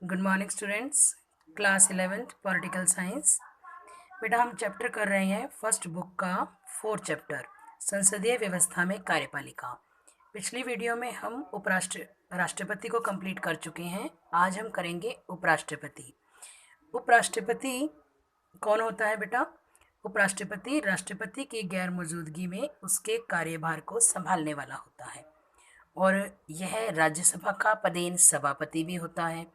Good morning students. Class 11th political science. बेटा हम chapter कर रहे हैं फर्स्ट बुक का 4th चैप्टर, संसदीय व्यवस्था में कार्यपालिका। पिछली वीडियो में हम राष्ट्रपति को कंप्लीट कर चुके हैं। आज हम करेंगे उपराष्ट्रपति। उपराष्ट्रपति कौन होता है बेटा? उपराष्ट्रपति राष्ट्रपति की गैर मौजूदगी में उसके कार्यभार को संभालने वाला होता है और यह राज्यसभा का पदेन सभापति भी होता है।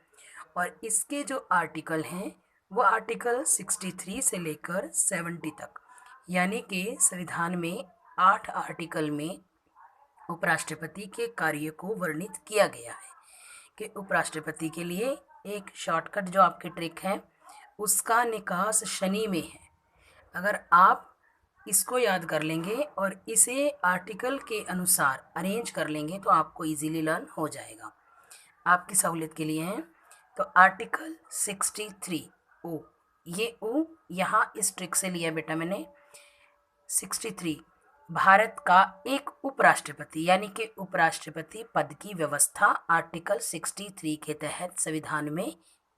और इसके जो आर्टिकल हैं वो आर्टिकल 63 से लेकर 70 तक, यानी कि संविधान में 8 आर्टिकल में उपराष्ट्रपति के कार्य को वर्णित किया गया है कि उपराष्ट्रपति के लिए एक शॉर्टकट जो आपकी ट्रिक है उसका निकास शनि में है। अगर आप इसको याद कर लेंगे और इसे आर्टिकल के अनुसार अरेंज कर लेंगे तो आपको इजीली लर्न हो जाएगा। आपकी सहूलियत के लिए है तो आर्टिकल 63 ओ, ये ओ यहाँ इस ट्रिक से लिया बेटा मैंने। 63 भारत का एक उपराष्ट्रपति यानी कि उपराष्ट्रपति पद की व्यवस्था आर्टिकल 63 के तहत संविधान में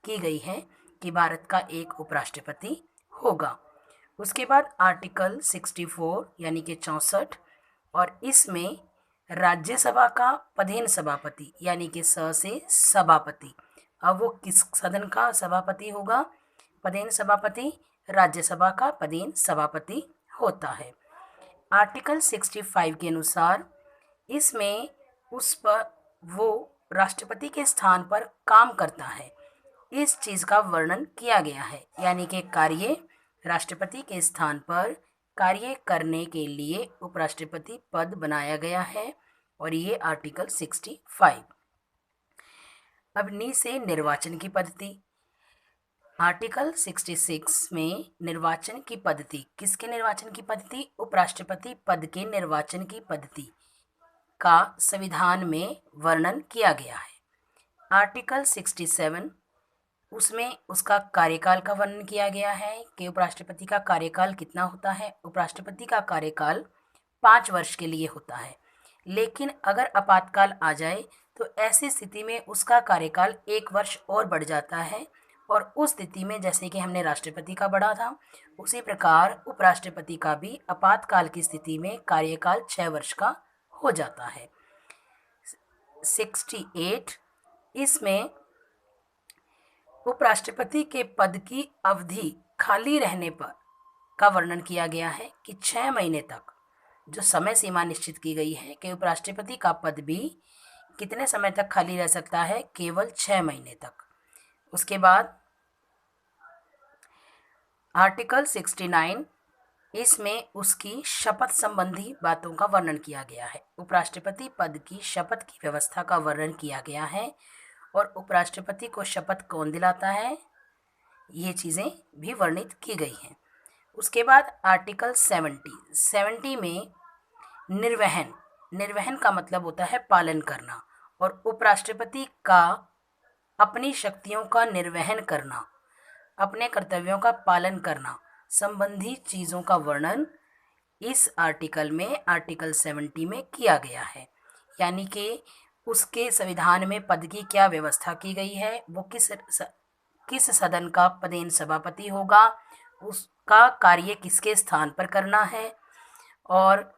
की गई है कि भारत का एक उपराष्ट्रपति होगा। उसके बाद आर्टिकल 64 यानी कि 64, और इसमें राज्यसभा का पदेन सभापति यानी कि स से सभापति। अब वो किस सदन का सभापति होगा? पदेन सभापति राज्यसभा का पदेन सभापति होता है। आर्टिकल 65 के अनुसार इसमें उस पर वो राष्ट्रपति के स्थान पर काम करता है, इस चीज़ का वर्णन किया गया है, यानी कि कार्य राष्ट्रपति के स्थान पर कार्य करने के लिए उपराष्ट्रपति पद बनाया गया है और ये आर्टिकल 65। अब नी से निर्वाचन की पद्धति। आर्टिकल 66 में निर्वाचन की पद्धति, किसके निर्वाचन की पद्धति? उपराष्ट्रपति पद के निर्वाचन की पद्धति का संविधान में वर्णन किया गया है। आर्टिकल 67 उसमें उसका कार्यकाल का वर्णन किया गया है कि उपराष्ट्रपति का कार्यकाल कितना होता है। उपराष्ट्रपति का कार्यकाल 5 वर्ष के लिए होता है, लेकिन अगर आपातकाल आ जाए तो ऐसी स्थिति में उसका कार्यकाल 1 वर्ष और बढ़ जाता है, और उस स्थिति में जैसे कि हमने राष्ट्रपति का बढ़ा था उसी प्रकार उपराष्ट्रपति का भी आपातकाल की स्थिति में कार्यकाल 6 वर्ष का हो जाता है। 68 इसमें उपराष्ट्रपति के पद की अवधि खाली रहने पर का वर्णन किया गया है कि 6 महीने तक जो समय सीमा निश्चित की गई है कि उपराष्ट्रपति का पद भी कितने समय तक खाली रह सकता है? केवल 6 महीने तक। उसके बाद आर्टिकल 69 इसमें उसकी शपथ संबंधी बातों का वर्णन किया गया है। उपराष्ट्रपति पद की शपथ की व्यवस्था का वर्णन किया गया है और उपराष्ट्रपति को शपथ कौन दिलाता है, ये चीज़ें भी वर्णित की गई हैं। उसके बाद आर्टिकल 70 में निर्वहन का मतलब होता है पालन करना, और उपराष्ट्रपति का अपनी शक्तियों का निर्वहन करना, अपने कर्तव्यों का पालन करना संबंधी चीज़ों का वर्णन इस आर्टिकल में आर्टिकल 70 में किया गया है, यानी कि उसके संविधान में पद की क्या व्यवस्था की गई है, वो किस सदन का पदेन सभापति होगा, उसका कार्य किसके स्थान पर करना है, और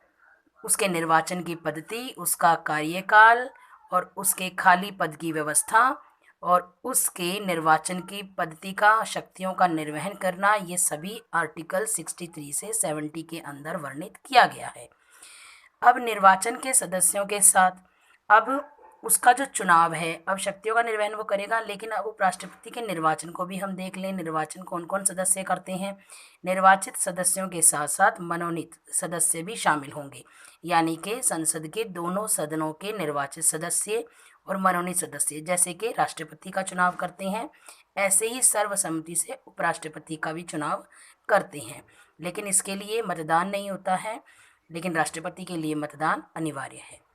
उसके निर्वाचन की पद्धति, उसका कार्यकाल और उसके खाली पद की व्यवस्था और उसके निर्वाचन की पद्धति का शक्तियों का निर्वहन करना, ये सभी आर्टिकल 63 से 70 के अंदर वर्णित किया गया है। अब निर्वाचन के सदस्यों के साथ अब उसका जो चुनाव है, अब शक्तियों का निर्वहन वो करेगा, लेकिन अब उपराष्ट्रपति के निर्वाचन को भी हम देख लें। निर्वाचन कौन कौन सदस्य करते हैं? निर्वाचित सदस्यों के साथ साथ मनोनीत सदस्य भी शामिल होंगे, यानी कि संसद के दोनों सदनों के निर्वाचित सदस्य और मनोनीत सदस्य, जैसे कि राष्ट्रपति का चुनाव करते हैं ऐसे ही सर्वसम्मति से उपराष्ट्रपति का भी चुनाव करते हैं, लेकिन इसके लिए मतदान नहीं होता है, लेकिन राष्ट्रपति के लिए मतदान अनिवार्य है।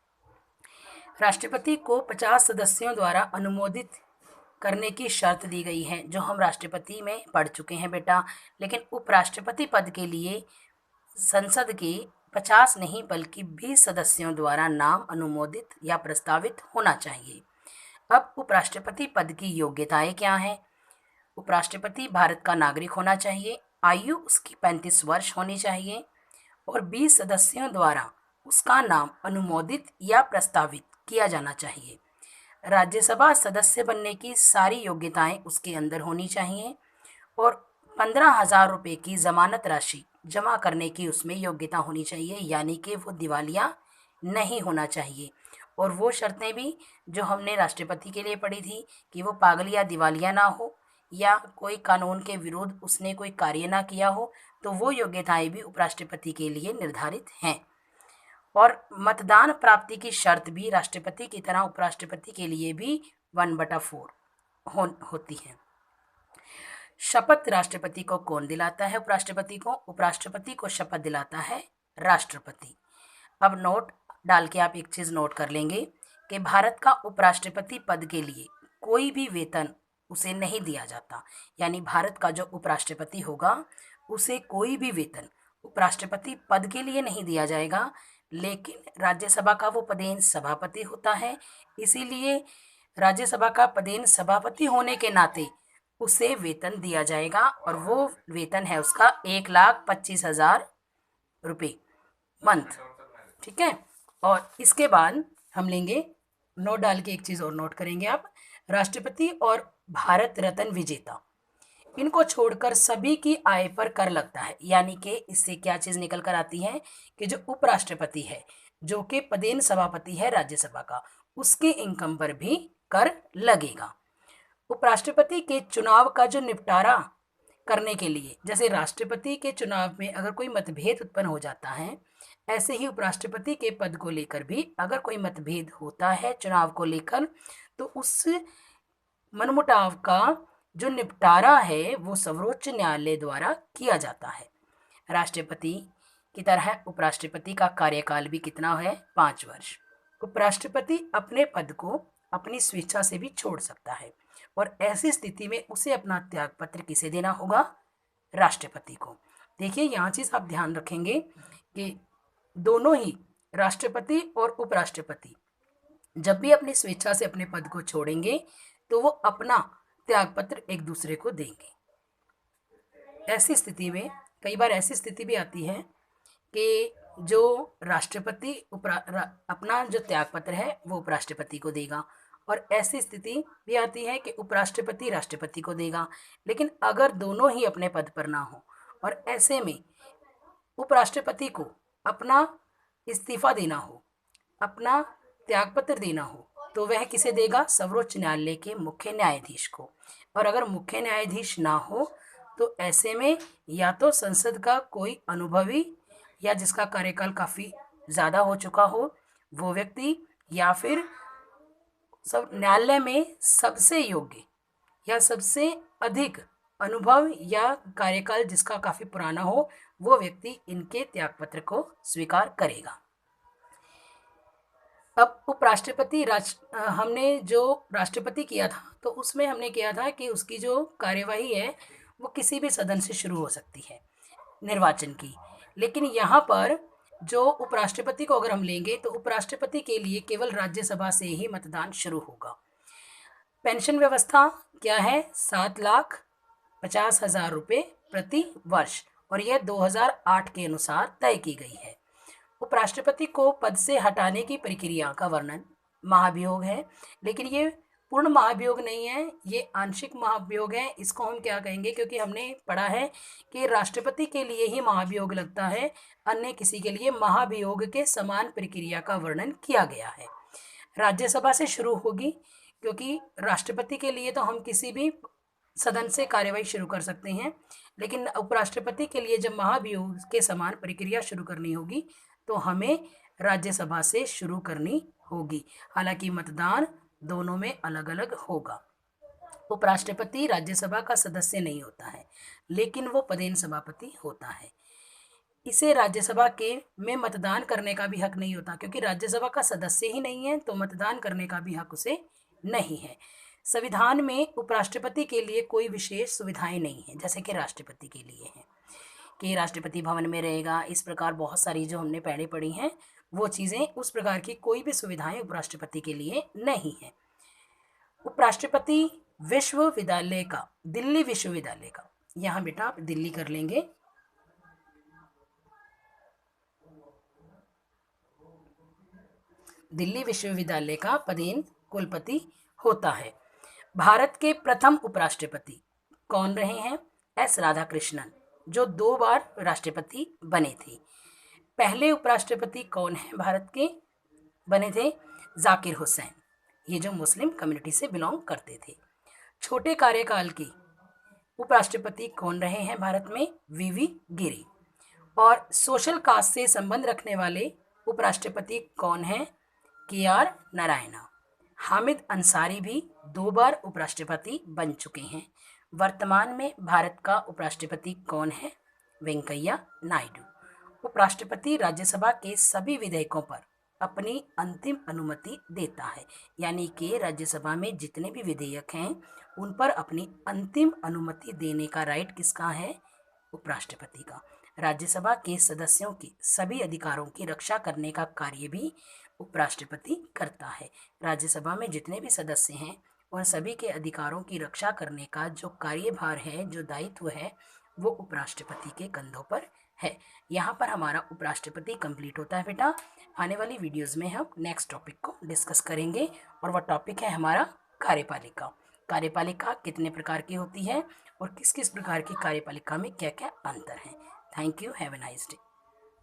राष्ट्रपति को 50 सदस्यों द्वारा अनुमोदित करने की शर्त दी गई है, जो हम राष्ट्रपति में पढ़ चुके हैं बेटा, लेकिन उपराष्ट्रपति पद के लिए संसद के 50 नहीं बल्कि 20 सदस्यों द्वारा नाम अनुमोदित या प्रस्तावित होना चाहिए। अब उपराष्ट्रपति पद की योग्यताएं क्या हैं? उपराष्ट्रपति भारत का नागरिक होना चाहिए, आयु उसकी 35 वर्ष होनी चाहिए और 20 सदस्यों द्वारा उसका नाम अनुमोदित या प्रस्तावित किया जाना चाहिए। राज्यसभा सदस्य बनने की सारी योग्यताएं उसके अंदर होनी चाहिए और 15,000 रुपये की जमानत राशि जमा करने की उसमें योग्यता होनी चाहिए, यानी कि वो दिवालिया नहीं होना चाहिए। और वो शर्तें भी जो हमने राष्ट्रपति के लिए पढ़ी थी कि वो पागल या दिवालिया ना हो या कोई कानून के विरुद्ध उसने कोई कार्य ना किया हो, तो वो योग्यताएं भी उपराष्ट्रपति के लिए निर्धारित हैं। और मतदान प्राप्ति की शर्त भी राष्ट्रपति की तरह उपराष्ट्रपति के लिए भी 1/4 होती है। शपथ राष्ट्रपति को कौन दिलाता है? उपराष्ट्रपति को शपथ दिलाता है राष्ट्रपति। अब नोट डाल के आप एक चीज नोट कर लेंगे कि भारत का उपराष्ट्रपति पद के लिए कोई भी वेतन उसे नहीं दिया जाता, यानी भारत का जो उपराष्ट्रपति होगा उसे कोई भी वेतन उपराष्ट्रपति पद के लिए नहीं दिया जाएगा। लेकिन राज्यसभा का वो पदेन सभापति होता है, इसीलिए राज्यसभा का पदेन सभापति होने के नाते उसे वेतन दिया जाएगा और वो वेतन है उसका 1,25,000 रुपये मंथ। ठीक है। और इसके बाद हम लेंगे नोट डाल के एक चीज़ और नोट करेंगे आप, राष्ट्रपति और भारत रत्न विजेता, इनको छोड़कर सभी की आय पर कर लगता है। यानी कि इससे क्या चीज़ निकल कर आती है कि जो उपराष्ट्रपति है जो कि पदेन सभापति है राज्यसभा का, उसके इनकम पर भी कर लगेगा। उपराष्ट्रपति के चुनाव का जो निपटारा करने के लिए, जैसे राष्ट्रपति के चुनाव में अगर कोई मतभेद उत्पन्न हो जाता है, ऐसे ही उपराष्ट्रपति के पद को लेकर भी अगर कोई मतभेद होता है चुनाव को लेकर, तो उस मनमुटाव का जो निपटारा है वो सर्वोच्च न्यायालय द्वारा किया जाता है। राष्ट्रपति की तरह उपराष्ट्रपति का कार्यकाल भी कितना है? 5 वर्ष। उपराष्ट्रपति अपने पद को अपनी स्वेच्छा से भी छोड़ सकता है और ऐसी स्थिति में उसे अपना त्यागपत्र किसे देना होगा? राष्ट्रपति को। देखिए यहाँ चीज आप ध्यान रखेंगे कि दोनों ही राष्ट्रपति और उपराष्ट्रपति जब भी अपनी स्वेच्छा से अपने पद को छोड़ेंगे तो वो अपना त्यागपत्र एक दूसरे को देंगे। ऐसी स्थिति में कई बार ऐसी स्थिति भी आती है कि जो राष्ट्रपति अपना जो त्यागपत्र है वो उपराष्ट्रपति को देगा, और ऐसी स्थिति भी आती है कि उपराष्ट्रपति राष्ट्रपति को देगा। लेकिन अगर दोनों ही अपने पद पर ना हो और ऐसे में उपराष्ट्रपति को अपना इस्तीफा देना हो, अपना त्यागपत्र देना हो, तो वह किसे देगा? सर्वोच्च न्यायालय के मुख्य न्यायाधीश को। और अगर मुख्य न्यायाधीश ना हो तो ऐसे में या तो संसद का कोई अनुभवी या जिसका कार्यकाल काफ़ी ज़्यादा हो चुका हो वो व्यक्ति, या फिर सब न्यायालय में सबसे योग्य या सबसे अधिक अनुभव या कार्यकाल जिसका काफ़ी पुराना हो वो व्यक्ति इनके त्यागपत्र को स्वीकार करेगा। अब उपराष्ट्रपति हमने जो राष्ट्रपति किया था तो उसमें हमने किया था कि उसकी जो कार्यवाही है वो किसी भी सदन से शुरू हो सकती है निर्वाचन की। लेकिन यहाँ पर जो उपराष्ट्रपति को अगर हम लेंगे तो उपराष्ट्रपति के लिए केवल राज्यसभा से ही मतदान शुरू होगा। पेंशन व्यवस्था क्या है? 7,50,000 रुपये प्रति वर्ष, और यह 2008 के अनुसार तय की गई है। उपराष्ट्रपति को पद से हटाने की प्रक्रिया का वर्णन महाभियोग है, लेकिन ये पूर्ण महाभियोग नहीं है, ये आंशिक महाभियोग है। इसको हम क्या कहेंगे? क्योंकि हमने पढ़ा है कि राष्ट्रपति के लिए ही महाभियोग लगता है, अन्य किसी के लिए महाभियोग के समान प्रक्रिया का वर्णन किया गया है। राज्यसभा से शुरू होगी, क्योंकि राष्ट्रपति के लिए तो हम किसी भी सदन से कार्यवाही शुरू कर सकते हैं, लेकिन उपराष्ट्रपति के लिए जब महाभियोग के समान प्रक्रिया शुरू करनी होगी तो हमें राज्यसभा से शुरू करनी होगी। हालांकि मतदान दोनों में अलग अलग होगा। उपराष्ट्रपति राज्यसभा का सदस्य नहीं होता है, लेकिन वो पदेन सभापति होता है। इसे राज्यसभा के में मतदान करने का भी हक नहीं होता, क्योंकि राज्यसभा का सदस्य ही नहीं है तो मतदान करने का भी हक उसे नहीं है। संविधान में उपराष्ट्रपति के लिए कोई विशेष सुविधाएं नहीं है जैसे कि राष्ट्रपति के लिए है कि राष्ट्रपति भवन में रहेगा। इस प्रकार बहुत सारी जो हमने पहले पढ़ी हैं वो चीज़ें, उस प्रकार की कोई भी सुविधाएं उपराष्ट्रपति के लिए नहीं है। उपराष्ट्रपति विश्वविद्यालय का, दिल्ली विश्वविद्यालय का, यहाँ बेटा आप दिल्ली कर लेंगे। दिल्ली विश्वविद्यालय का पदेन कुलपति होता है। भारत के प्रथम उपराष्ट्रपति कौन रहे हैं? एस राधाकृष्णन, जो 2 बार राष्ट्रपति बने थे। पहले उपराष्ट्रपति कौन है भारत के बने थे? जाकिर हुसैन, ये जो मुस्लिम कम्युनिटी से बिलोंग करते थे। छोटे कार्यकाल के उपराष्ट्रपति कौन रहे हैं भारत में? वीवी गिरी। और सोशल कास्ट से संबंध रखने वाले उपराष्ट्रपति कौन हैं? KR नारायणा। हामिद अंसारी भी 2 बार उपराष्ट्रपति बन चुके हैं। वर्तमान में भारत का उपराष्ट्रपति कौन है? वेंकैया नायडू। उपराष्ट्रपति राज्यसभा के सभी विधेयकों पर अपनी अंतिम अनुमति देता है, यानी कि राज्यसभा में जितने भी विधेयक हैं उन पर अपनी अंतिम अनुमति देने का राइट किसका है? उपराष्ट्रपति का। राज्यसभा के सदस्यों के सभी अधिकारों की रक्षा करने का कार्य भी उपराष्ट्रपति करता है। राज्यसभा में जितने भी सदस्य हैं उन सभी के अधिकारों की रक्षा करने का जो कार्यभार है, जो दायित्व है, वो उपराष्ट्रपति के कंधों पर है। यहाँ पर हमारा उपराष्ट्रपति कंप्लीट होता है बेटा। आने वाली वीडियोस में हम नेक्स्ट टॉपिक को डिस्कस करेंगे और वह टॉपिक है हमारा कार्यपालिका। कार्यपालिका कितने प्रकार की होती है और किस किस प्रकार की कार्यपालिका में क्या क्या अंतर है। Thank you, have a nice day.